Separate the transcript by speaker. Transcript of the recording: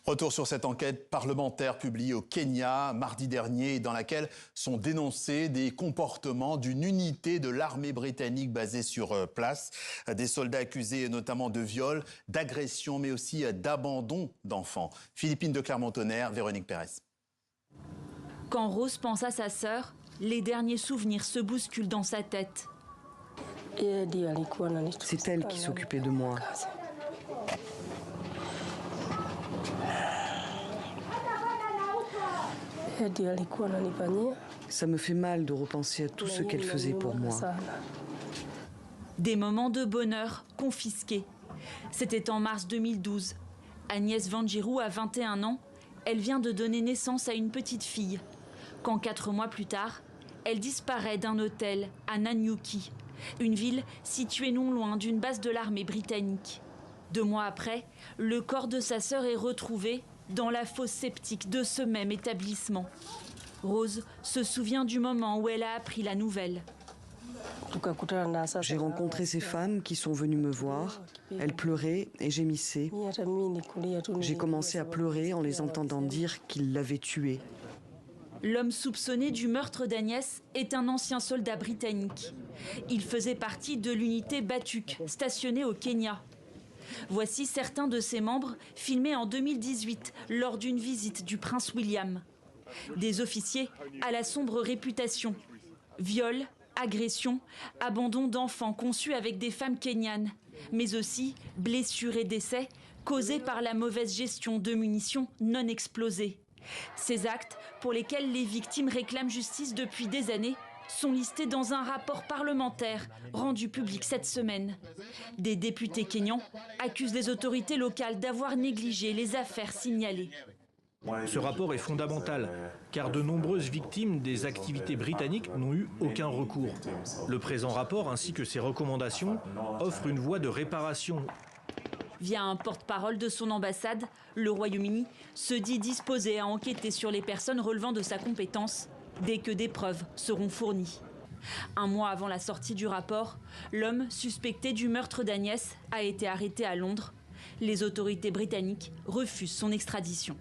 Speaker 1: Retour sur cette enquête parlementaire publiée au Kenya mardi dernier, dans laquelle sont dénoncés des comportements d'une unité de l'armée britannique basée sur place. Des soldats accusés notamment de viol, d'agression, mais aussi d'abandon d'enfants. Philippine de Clermont-Tonnerre, Véronique Pérez.
Speaker 2: Quand Rose pense à sa sœur, les derniers souvenirs se bousculent dans sa tête.
Speaker 3: C'est elle qui s'occupait de moi. Ça me fait mal de repenser à tout ce qu'elle faisait pour moi.
Speaker 2: Des moments de bonheur confisqués. C'était en mars 2012. Agnès Wanjiru a 21 ans. Elle vient de donner naissance à une petite fille. Quand 4 mois plus tard, elle disparaît d'un hôtel à Nanyuki, une ville située non loin d'une base de l'armée britannique. 2 mois après, le corps de sa sœur est retrouvé dans la fosse septique de ce même établissement. Rose se souvient du moment où elle a appris la nouvelle.
Speaker 3: J'ai rencontré ces femmes qui sont venues me voir. Elles pleuraient et gémissaient. J'ai commencé à pleurer en les entendant dire qu'ils l'avaient tuée.
Speaker 2: L'homme soupçonné du meurtre d'Agnès est un ancien soldat britannique. Il faisait partie de l'unité Batuk, stationnée au Kenya. Voici certains de ses membres filmés en 2018 lors d'une visite du prince William. Des officiers à la sombre réputation. Viol, agression, abandon d'enfants conçus avec des femmes kenyanes, mais aussi blessures et décès causés par la mauvaise gestion de munitions non explosées. Ces actes, pour lesquels les victimes réclament justice depuis des années, sont listés dans un rapport parlementaire rendu public cette semaine. Des députés kenyans accusent les autorités locales d'avoir négligé les affaires signalées.
Speaker 4: Ce rapport est fondamental, car de nombreuses victimes des activités britanniques n'ont eu aucun recours. Le présent rapport ainsi que ses recommandations offrent une voie de réparation.
Speaker 2: Via un porte-parole de son ambassade, le Royaume-Uni se dit disposé à enquêter sur les personnes relevant de sa compétence dès que des preuves seront fournies. 1 mois avant la sortie du rapport, l'homme suspecté du meurtre d'Agnès a été arrêté à Londres. Les autorités britanniques refusent son extradition.